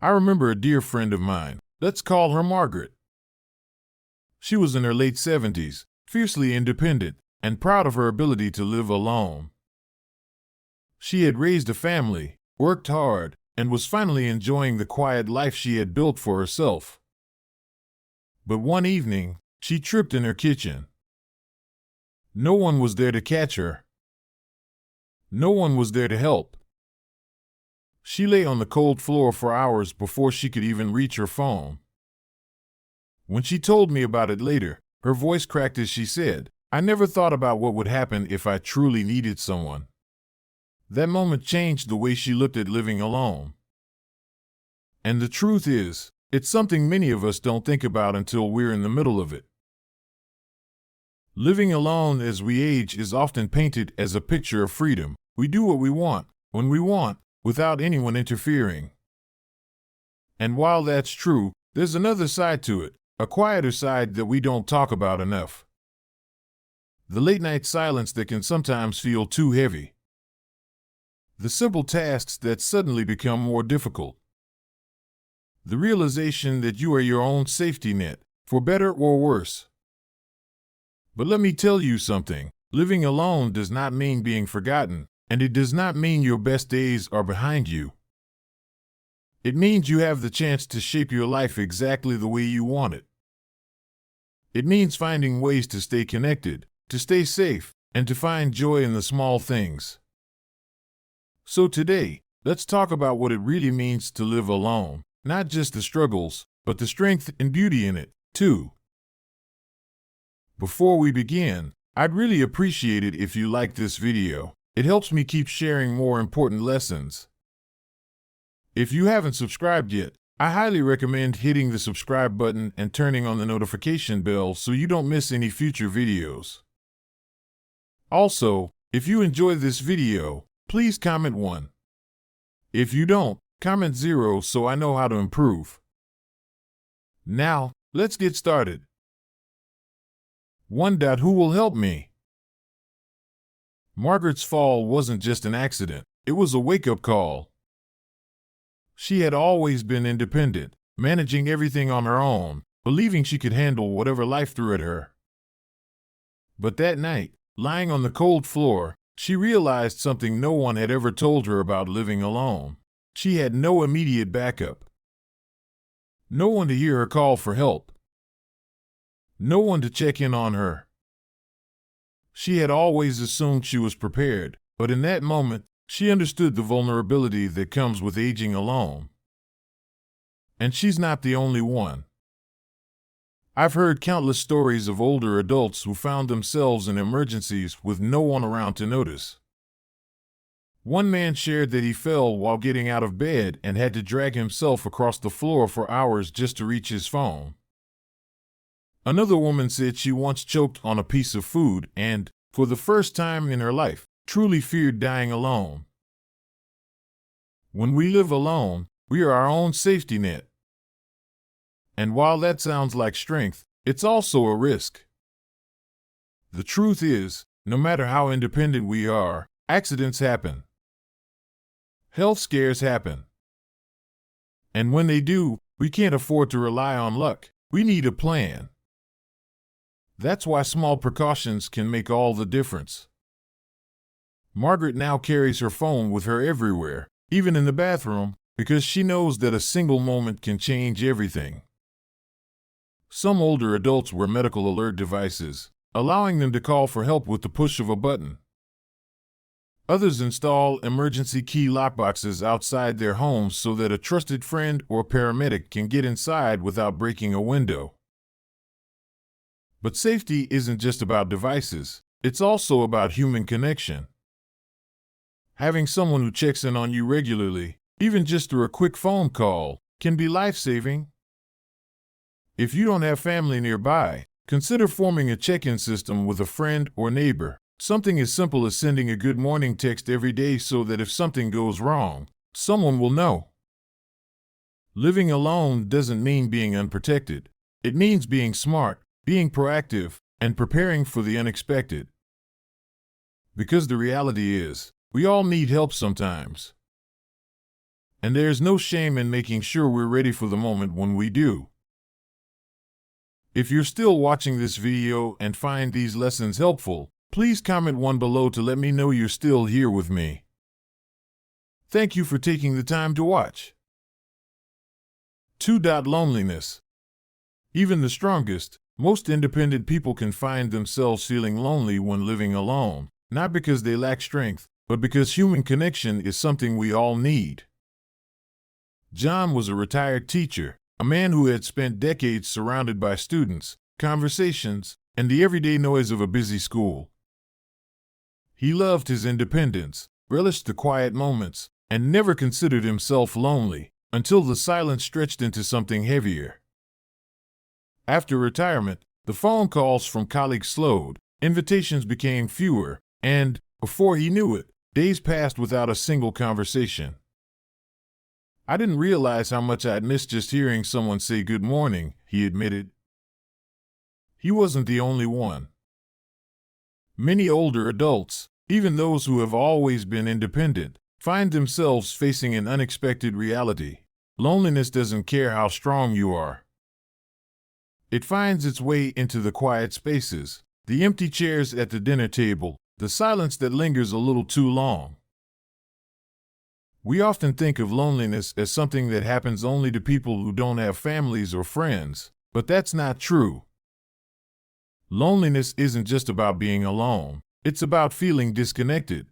I remember a dear friend of mine. Let's call her Margaret. She was in her late 70s, fiercely independent, and proud of her ability to live alone. She had raised a family, worked hard, and was finally enjoying the quiet life she had built for herself. But one evening, she tripped in her kitchen. No one was there to catch her. No one was there to help. She lay on the cold floor for hours before she could even reach her phone. When she told me about it later, her voice cracked as she said, "I never thought about what would happen if I truly needed someone." That moment changed the way she looked at living alone. And the truth is, it's something many of us don't think about until we're in the middle of it. Living alone as we age is often painted as a picture of freedom. We do what we want, when we want, without anyone interfering. And while that's true, there's another side to it, a quieter side that we don't talk about enough. The late-night silence that can sometimes feel too heavy. The simple tasks that suddenly become more difficult. The realization that you are your own safety net, for better or worse. But let me tell you something, living alone does not mean being forgotten, and it does not mean your best days are behind you. It means you have the chance to shape your life exactly the way you want it. It means finding ways to stay connected, to stay safe, and to find joy in the small things. So today, let's talk about what it really means to live alone, not just the struggles, but the strength and beauty in it, too. Before we begin, I'd really appreciate it if you liked this video. It helps me keep sharing more important lessons. If you haven't subscribed yet, I highly recommend hitting the subscribe button and turning on the notification bell so you don't miss any future videos. Also, if you enjoy this video, please comment 1. If you don't, comment 0 so I know how to improve. Now, let's get started. 1. Who will help me? Margaret's fall wasn't just an accident, it was a wake-up call. She had always been independent, managing everything on her own, believing she could handle whatever life threw at her. But that night, lying on the cold floor, she realized something no one had ever told her about living alone. She had no immediate backup. No one to hear her call for help. No one to check in on her. She had always assumed she was prepared, but in that moment, she understood the vulnerability that comes with aging alone. And she's not the only one. I've heard countless stories of older adults who found themselves in emergencies with no one around to notice. One man shared that he fell while getting out of bed and had to drag himself across the floor for hours just to reach his phone. Another woman said she once choked on a piece of food and, for the first time in her life, truly feared dying alone. When we live alone, we are our own safety net. And while that sounds like strength, it's also a risk. The truth is, no matter how independent we are, accidents happen. Health scares happen. And when they do, we can't afford to rely on luck. We need a plan. That's why small precautions can make all the difference. Margaret now carries her phone with her everywhere, even in the bathroom, because she knows that a single moment can change everything. Some older adults wear medical alert devices, allowing them to call for help with the push of a button. Others install emergency key lockboxes outside their homes so that a trusted friend or paramedic can get inside without breaking a window. But safety isn't just about devices, it's also about human connection. Having someone who checks in on you regularly, even just through a quick phone call, can be life-saving. If you don't have family nearby, consider forming a check-in system with a friend or neighbor. Something as simple as sending a good morning text every day so that if something goes wrong, someone will know. Living alone doesn't mean being unprotected. It means being smart, being proactive, and preparing for the unexpected. Because the reality is, we all need help sometimes. and there's no shame in making sure we're ready for the moment when we do. If you're still watching this video and find these lessons helpful, please comment one below to let me know you're still here with me. Thank you for taking the time to watch. 2. Loneliness. Even the strongest, most independent people can find themselves feeling lonely when living alone, not because they lack strength, but because human connection is something we all need. John was a retired teacher, a man who had spent decades surrounded by students, conversations, and the everyday noise of a busy school. He loved his independence, relished the quiet moments, and never considered himself lonely, until the silence stretched into something heavier. After retirement, the phone calls from colleagues slowed, invitations became fewer, and, before he knew it, days passed without a single conversation. "I didn't realize how much I'd missed just hearing someone say good morning," he admitted. He wasn't the only one. Many older adults, even those who have always been independent, find themselves facing an unexpected reality. Loneliness doesn't care how strong you are. It finds its way into the quiet spaces, the empty chairs at the dinner table, the silence that lingers a little too long. We often think of loneliness as something that happens only to people who don't have families or friends, but that's not true. Loneliness isn't just about being alone, it's about feeling disconnected.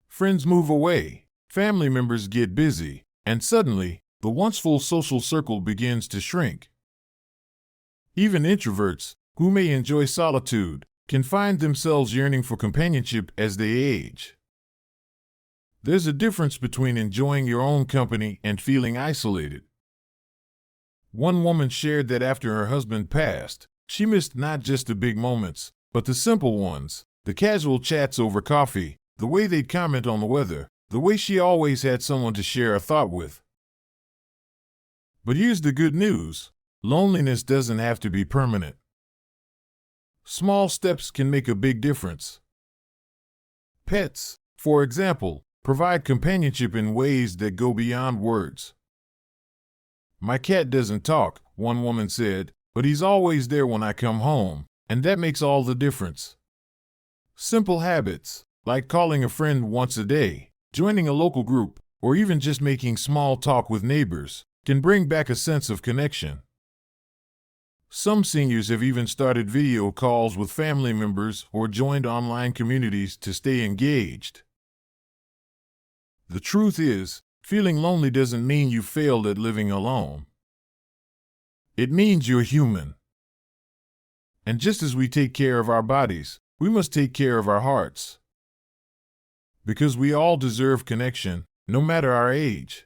Friends move away, family members get busy, and suddenly, the once full social circle begins to shrink. Even introverts, who may enjoy solitude, can find themselves yearning for companionship as they age. There's a difference between enjoying your own company and feeling isolated. One woman shared that after her husband passed, she missed not just the big moments, but the simple ones, the casual chats over coffee, the way they'd comment on the weather, the way she always had someone to share a thought with. But here's the good news: loneliness doesn't have to be permanent. Small steps can make a big difference. Pets, for example, provide companionship in ways that go beyond words. "My cat doesn't talk," one woman said, "but he's always there when I come home, and that makes all the difference." Simple habits, like calling a friend once a day, joining a local group, or even just making small talk with neighbors, can bring back a sense of connection. Some seniors have even started video calls with family members or joined online communities to stay engaged. The truth is, feeling lonely doesn't mean you failed at living alone. It means you're human. And just as we take care of our bodies, we must take care of our hearts. Because we all deserve connection, no matter our age.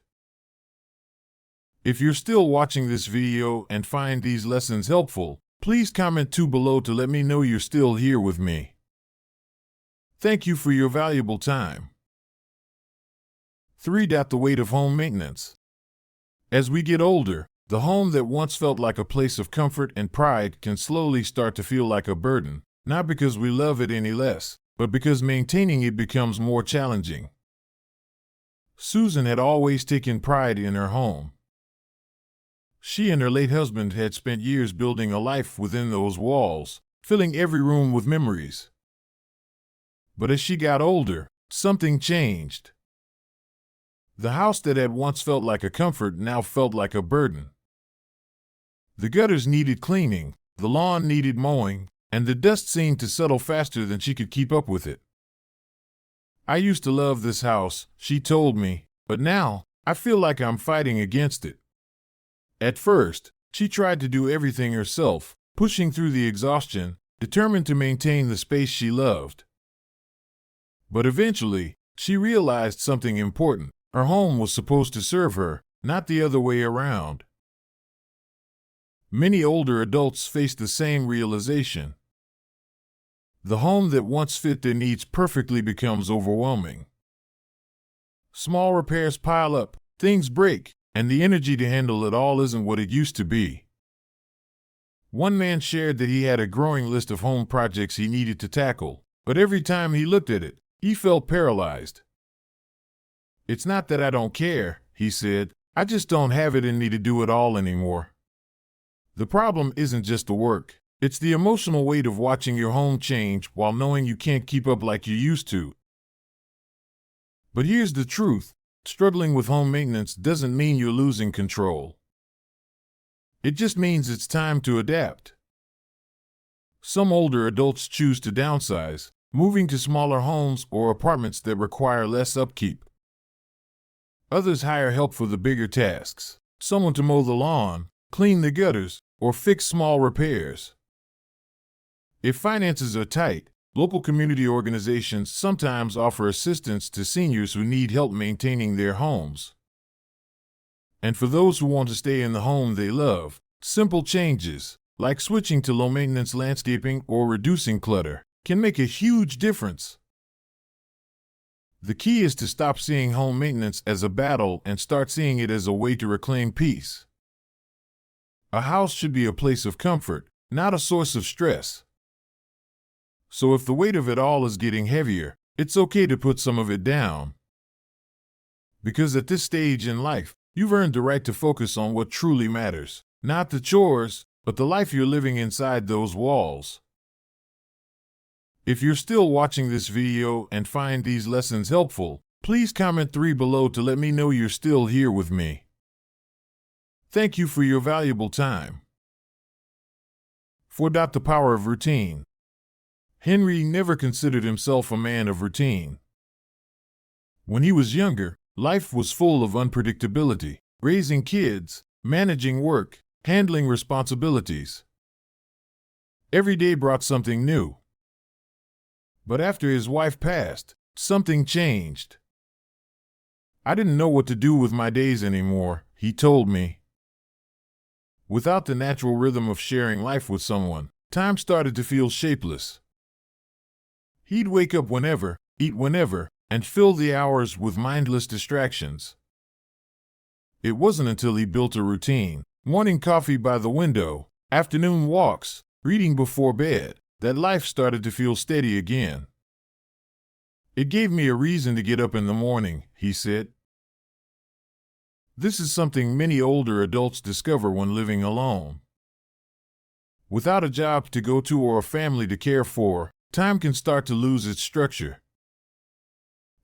If you're still watching this video and find these lessons helpful, please comment 2 below to let me know you're still here with me. Thank you for your valuable time. 3. The weight of home maintenance. As we get older, the home that once felt like a place of comfort and pride can slowly start to feel like a burden, not because we love it any less, but because maintaining it becomes more challenging. Susan had always taken pride in her home. She and her late husband had spent years building a life within those walls, filling every room with memories. But as she got older, something changed. The house that had once felt like a comfort now felt like a burden. The gutters needed cleaning, the lawn needed mowing, and the dust seemed to settle faster than she could keep up with it. "I used to love this house," she told me, "but now, I feel like I'm fighting against it." At first, she tried to do everything herself, pushing through the exhaustion, determined to maintain the space she loved. But eventually, she realized something important. Her home was supposed to serve her, not the other way around. Many older adults face the same realization. The home that once fit their needs perfectly becomes overwhelming. Small repairs pile up, things break, and the energy to handle it all isn't what it used to be. One man shared that he had a growing list of home projects he needed to tackle, but every time he looked at it, he felt paralyzed. It's not that I don't care, he said. I just don't have it in me to do it all anymore. The problem isn't just the work. It's the emotional weight of watching your home change while knowing you can't keep up like you used to. But here's the truth. Struggling with home maintenance doesn't mean you're losing control. It just means it's time to adapt. Some older adults choose to downsize, moving to smaller homes or apartments that require less upkeep. Others hire help for the bigger tasks, someone to mow the lawn, clean the gutters, or fix small repairs. If finances are tight, local community organizations sometimes offer assistance to seniors who need help maintaining their homes. And for those who want to stay in the home they love, simple changes, like switching to low-maintenance landscaping or reducing clutter, can make a huge difference. The key is to stop seeing home maintenance as a battle and start seeing it as a way to reclaim peace. A house should be a place of comfort, not a source of stress. So if the weight of it all is getting heavier, it's okay to put some of it down. Because at this stage in life, you've earned the right to focus on what truly matters, not the chores, but the life you're living inside those walls. If you're still watching this video and find these lessons helpful, please comment 3 below to let me know you're still here with me. Thank you for your valuable time. 4. The power of routine. Henry never considered himself a man of routine. When he was younger, life was full of unpredictability, raising kids, managing work, handling responsibilities. Every day brought something new. But after his wife passed, something changed. I didn't know what to do with my days anymore, he told me. Without the natural rhythm of sharing life with someone, time started to feel shapeless. He'd wake up whenever, eat whenever, and fill the hours with mindless distractions. It wasn't until he built a routine, morning coffee by the window, afternoon walks, reading before bed, that life started to feel steady again. It gave me a reason to get up in the morning, he said. This is something many older adults discover when living alone. Without a job to go to or a family to care for, time can start to lose its structure.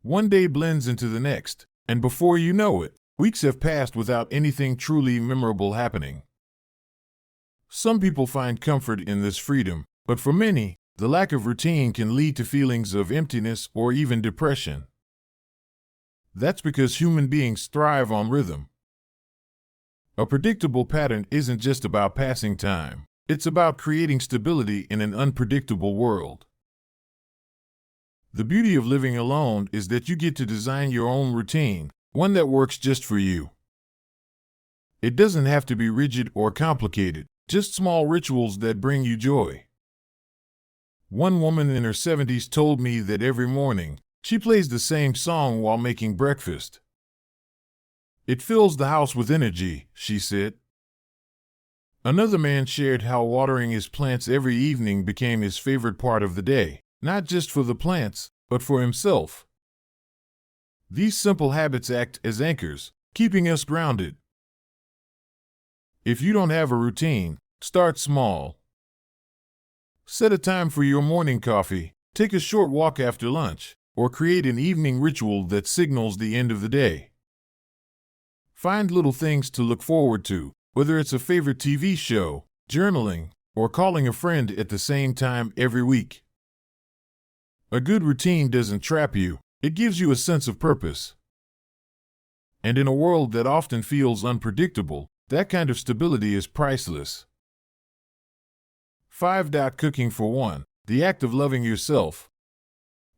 One day blends into the next, and before you know it, weeks have passed without anything truly memorable happening. Some people find comfort in this freedom, but for many, the lack of routine can lead to feelings of emptiness or even depression. That's because human beings thrive on rhythm. A predictable pattern isn't just about passing time, it's about creating stability in an unpredictable world. The beauty of living alone is that you get to design your own routine, one that works just for you. It doesn't have to be rigid or complicated, just small rituals that bring you joy. One woman in her 70s told me that every morning, she plays the same song while making breakfast. It fills the house with energy, she said. Another man shared how watering his plants every evening became his favorite part of the day, not just for the plants, but for himself. These simple habits act as anchors, keeping us grounded. If you don't have a routine, start small. Set a time for your morning coffee, take a short walk after lunch, or create an evening ritual that signals the end of the day. Find little things to look forward to, whether it's a favorite TV show, journaling, or calling a friend at the same time every week. A good routine doesn't trap you, it gives you a sense of purpose. And in a world that often feels unpredictable, that kind of stability is priceless. 5. Cooking for one, the act of loving yourself.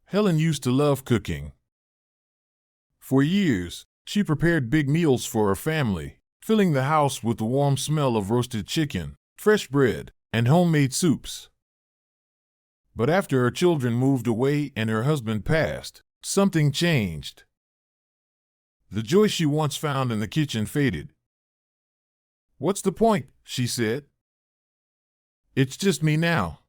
Helen used to love cooking. For years, she prepared big meals for her family, filling the house with the warm smell of roasted chicken, fresh bread, and homemade soups. But after her children moved away and her husband passed, something changed. The joy she once found in the kitchen faded. "What's the point?" she said. "It's just me now."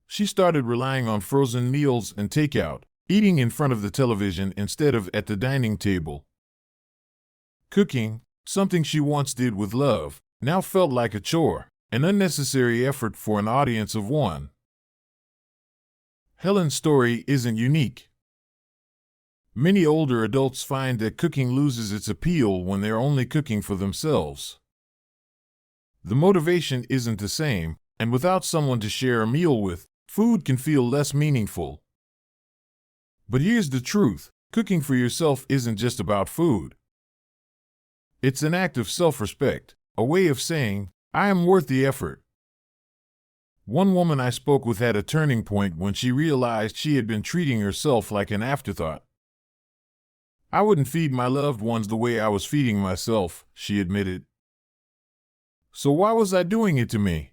She started relying on frozen meals and takeout, eating in front of the television instead of at the dining table. Cooking, something she once did with love, now felt like a chore, an unnecessary effort for an audience of one. Helen's story isn't unique. Many older adults find that cooking loses its appeal when they're only cooking for themselves. The motivation isn't the same, and without someone to share a meal with, food can feel less meaningful. But here's the truth: cooking for yourself isn't just about food. It's an act of self-respect, a way of saying, I am worth the effort. One woman I spoke with had a turning point when she realized she had been treating herself like an afterthought. I wouldn't feed my loved ones the way I was feeding myself, she admitted. So why was I doing it to me?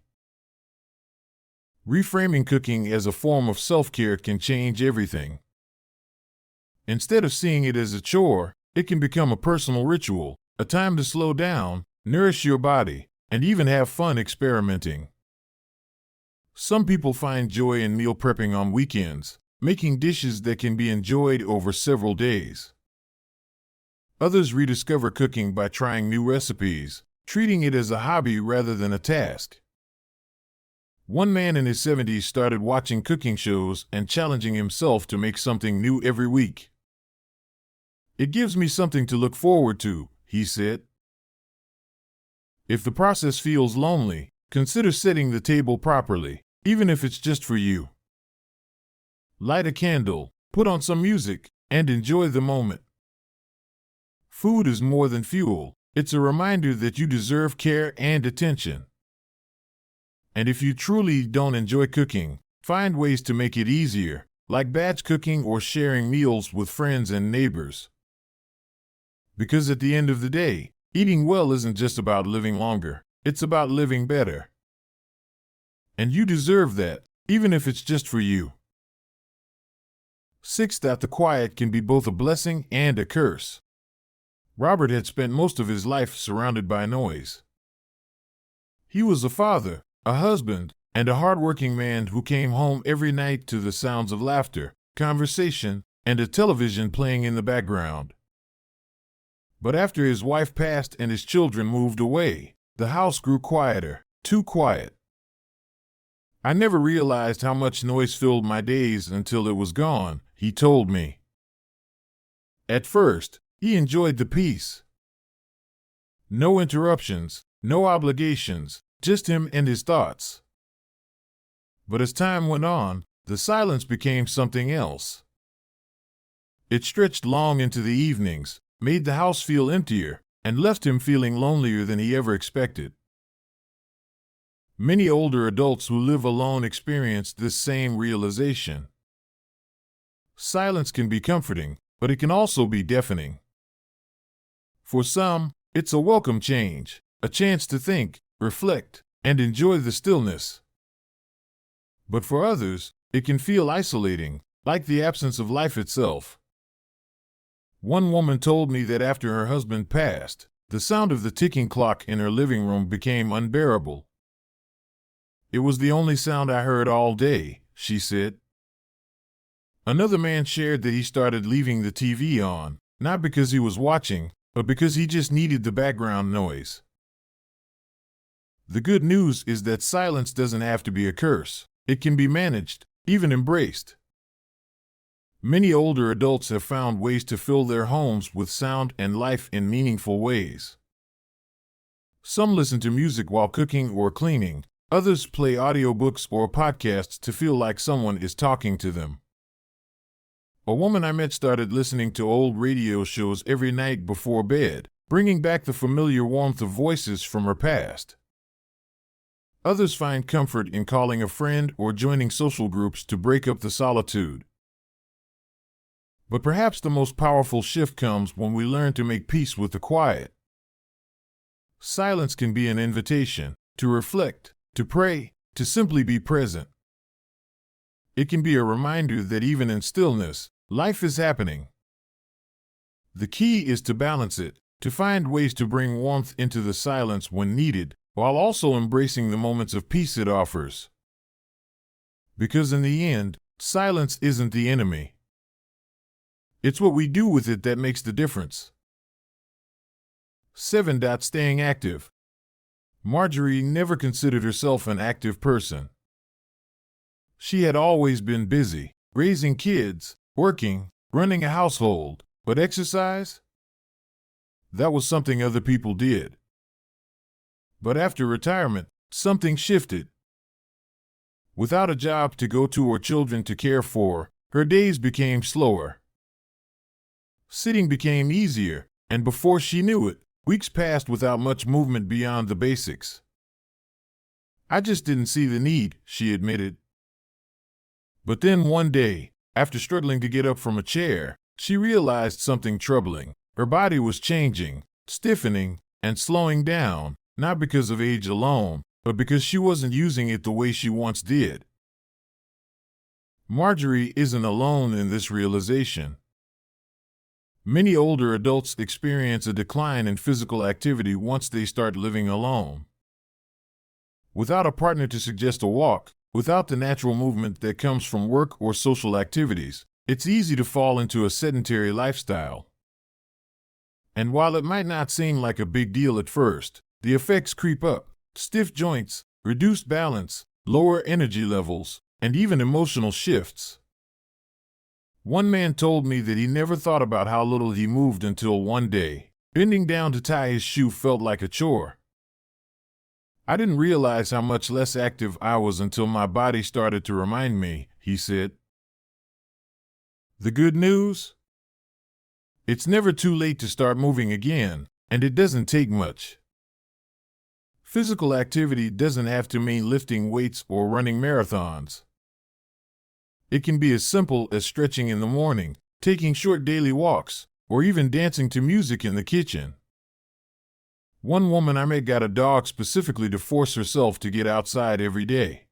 Reframing cooking as a form of self-care can change everything. Instead of seeing it as a chore, it can become a personal ritual, a time to slow down, nourish your body, and even have fun experimenting. Some people find joy in meal prepping on weekends, making dishes that can be enjoyed over several days. Others rediscover cooking by trying new recipes, treating it as a hobby rather than a task. One man in his 70s started watching cooking shows and challenging himself to make something new every week. It gives me something to look forward to, he said. If the process feels lonely, consider setting the table properly, even if it's just for you. Light a candle, put on some music, and enjoy the moment. Food is more than fuel. It's a reminder that you deserve care and attention. And if you truly don't enjoy cooking, find ways to make it easier, like batch cooking or sharing meals with friends and neighbors. Because at the end of the day, eating well isn't just about living longer, it's about living better. And you deserve that, even if it's just for you. 6. That the quiet can be both a blessing and a curse. Robert had spent most of his life surrounded by noise. He was a father, a husband, and a hard-working man who came home every night to the sounds of laughter, conversation, and a television playing in the background. But after his wife passed and his children moved away, the house grew quieter, too quiet. I never realized how much noise filled my days until it was gone, he told me. At first, he enjoyed the peace. No interruptions, no obligations, just him and his thoughts. But as time went on, the silence became something else. It stretched long into the evenings, made the house feel emptier, and left him feeling lonelier than he ever expected. Many older adults who live alone experience this same realization. Silence can be comforting, but it can also be deafening. For some, it's a welcome change, a chance to think, reflect, and enjoy the stillness. But for others, it can feel isolating, like the absence of life itself. One woman told me that after her husband passed, the sound of the ticking clock in her living room became unbearable. It was the only sound I heard all day, she said. Another man shared that he started leaving the TV on, not because he was watching, but because he just needed the background noise. The good news is that silence doesn't have to be a curse. It can be managed, even embraced. Many older adults have found ways to fill their homes with sound and life in meaningful ways. Some listen to music while cooking or cleaning. Others play audiobooks or podcasts to feel like someone is talking to them. A woman I met started listening to old radio shows every night before bed, bringing back the familiar warmth of voices from her past. Others find comfort in calling a friend or joining social groups to break up the solitude. But perhaps the most powerful shift comes when we learn to make peace with the quiet. Silence can be an invitation to reflect, to pray, to simply be present. It can be a reminder that even in stillness, life is happening. The key is to balance it, to find ways to bring warmth into the silence when needed, while also embracing the moments of peace it offers. Because in the end, silence isn't the enemy. It's what we do with it that makes the difference. 7. Staying active. Marjorie never considered herself an active person. She had always been busy, raising kids, working, running a household, but exercise? That was something other people did. But after retirement, something shifted. Without a job to go to or children to care for, her days became slower. Sitting became easier, and before she knew it, weeks passed without much movement beyond the basics. I just didn't see the need, she admitted. But then one day, after struggling to get up from a chair, she realized something troubling. Her body was changing, stiffening, and slowing down, not because of age alone, but because she wasn't using it the way she once did. Marjorie isn't alone in this realization. Many older adults experience a decline in physical activity once they start living alone. Without a partner to suggest a walk, without the natural movement that comes from work or social activities, it's easy to fall into a sedentary lifestyle. And while it might not seem like a big deal at first, the effects creep up: stiff joints, reduced balance, lower energy levels, and even emotional shifts. One man told me that he never thought about how little he moved until one day, bending down to tie his shoe felt like a chore. I didn't realize how much less active I was until my body started to remind me, he said. The good news? It's never too late to start moving again, and it doesn't take much. Physical activity doesn't have to mean lifting weights or running marathons. It can be as simple as stretching in the morning, taking short daily walks, or even dancing to music in the kitchen. One woman I met got a dog specifically to force herself to get outside every day.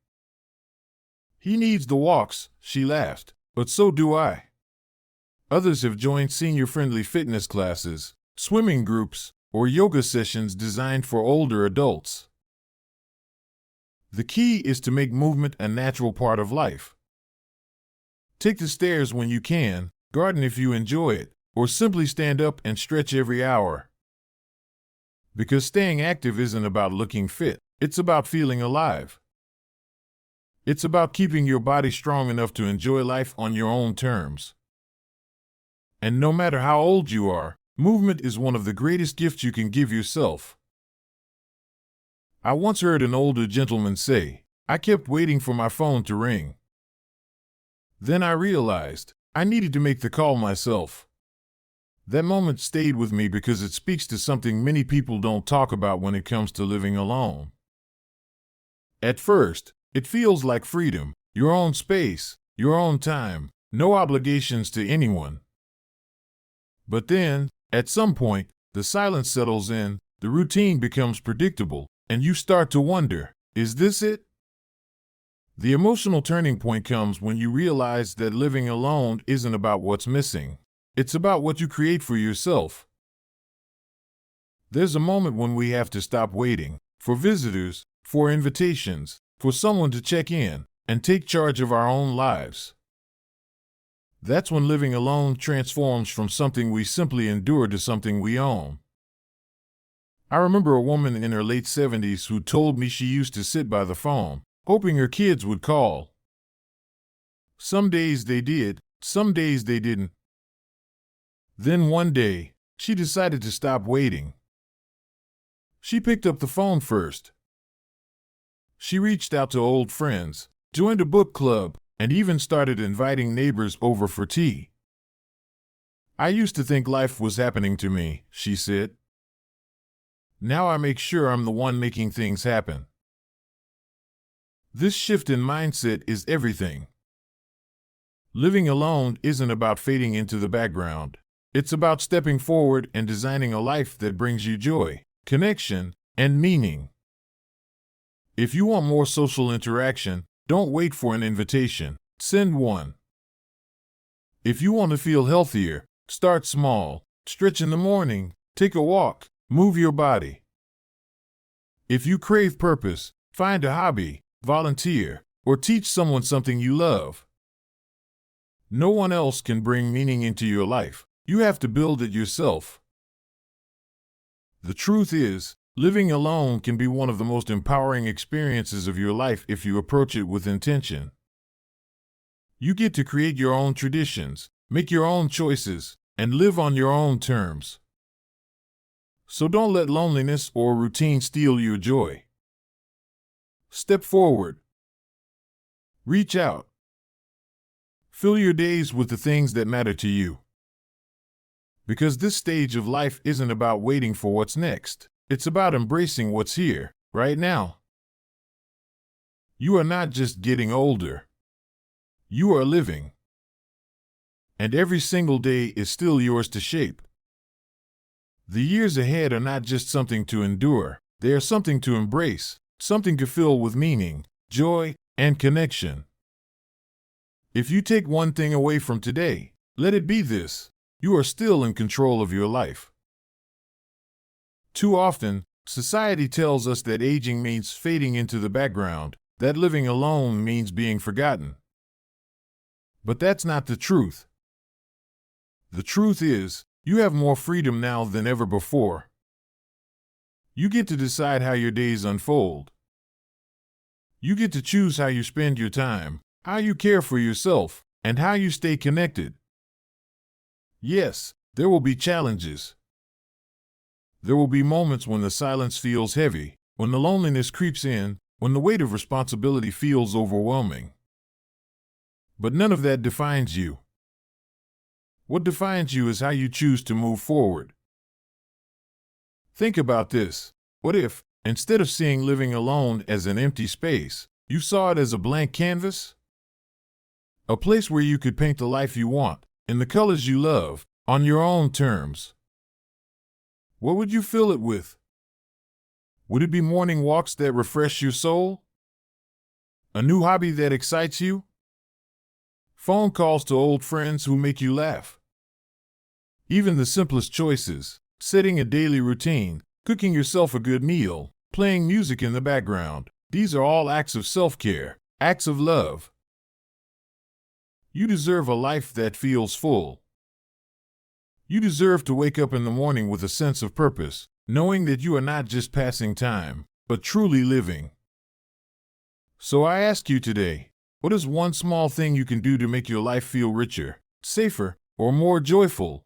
He needs the walks, she laughed, but so do I. Others have joined senior-friendly fitness classes, swimming groups, or yoga sessions designed for older adults. The key is to make movement a natural part of life. Take the stairs when you can, garden if you enjoy it, or simply stand up and stretch every hour. Because staying active isn't about looking fit, it's about feeling alive. It's about keeping your body strong enough to enjoy life on your own terms. And no matter how old you are, movement is one of the greatest gifts you can give yourself. I once heard an older gentleman say, "I kept waiting for my phone to ring. Then I realized I needed to make the call myself." That moment stayed with me because it speaks to something many people don't talk about when it comes to living alone. At first, it feels like freedom, your own space, your own time, no obligations to anyone. But then, at some point, the silence settles in, the routine becomes predictable, and you start to wonder, is this it? The emotional turning point comes when you realize that living alone isn't about what's missing. It's about what you create for yourself. There's a moment when we have to stop waiting for visitors, for invitations, for someone to check in, and take charge of our own lives. That's when living alone transforms from something we simply endure to something we own. I remember a woman in her late 70s who told me she used to sit by the phone, hoping her kids would call. Some days they did, some days they didn't. Then one day, she decided to stop waiting. She picked up the phone first. She reached out to old friends, joined a book club, and even started inviting neighbors over for tea. "I used to think life was happening to me," she said. "Now I make sure I'm the one making things happen." This shift in mindset is everything. Living alone isn't about fading into the background. It's about stepping forward and designing a life that brings you joy, connection, and meaning. If you want more social interaction, don't wait for an invitation. Send one. If you want to feel healthier, start small. Stretch in the morning, take a walk, move your body. If you crave purpose, find a hobby, volunteer, or teach someone something you love. No one else can bring meaning into your life. You have to build it yourself. The truth is, living alone can be one of the most empowering experiences of your life if you approach it with intention. You get to create your own traditions, make your own choices, and live on your own terms. So don't let loneliness or routine steal your joy. Step forward. Reach out. Fill your days with the things that matter to you. Because this stage of life isn't about waiting for what's next. It's about embracing what's here, right now. You are not just getting older. You are living. And every single day is still yours to shape. The years ahead are not just something to endure. They are something to embrace, something to fill with meaning, joy, and connection. If you take one thing away from today, let it be this: you are still in control of your life. Too often, society tells us that aging means fading into the background, that living alone means being forgotten. But that's not the truth. The truth is, you have more freedom now than ever before. You get to decide how your days unfold. You get to choose how you spend your time, how you care for yourself, and how you stay connected. Yes, there will be challenges. There will be moments when the silence feels heavy, when the loneliness creeps in, when the weight of responsibility feels overwhelming. But none of that defines you. What defines you is how you choose to move forward. Think about this. What if, instead of seeing living alone as an empty space, you saw it as a blank canvas? A place where you could paint the life you want, in the colors you love, on your own terms. What would you fill it with? Would it be morning walks that refresh your soul? A new hobby that excites you? Phone calls to old friends who make you laugh? Even the simplest choices, setting a daily routine, cooking yourself a good meal, playing music in the background, these are all acts of self-care, acts of love. You deserve a life that feels full. You deserve to wake up in the morning with a sense of purpose, knowing that you are not just passing time, but truly living. So I ask you today, what is one small thing you can do to make your life feel richer, safer, or more joyful?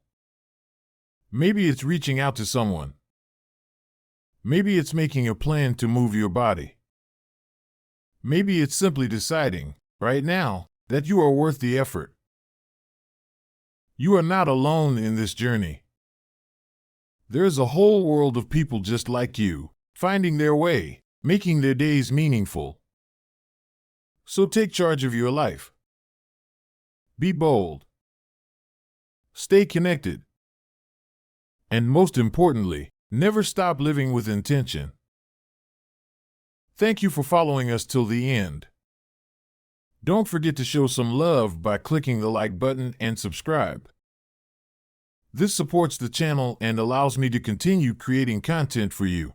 Maybe it's reaching out to someone. Maybe it's making a plan to move your body. Maybe it's simply deciding, right now, that you are worth the effort. You are not alone in this journey. There is a whole world of people just like you, finding their way, making their days meaningful. So take charge of your life. Be bold. Stay connected. And most importantly, never stop living with intention. Thank you for following us till the end. Don't forget to show some love by clicking the like button and subscribe. This supports the channel and allows me to continue creating content for you.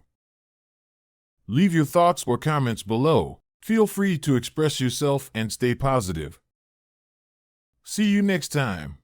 Leave your thoughts or comments below. Feel free to express yourself and stay positive. See you next time.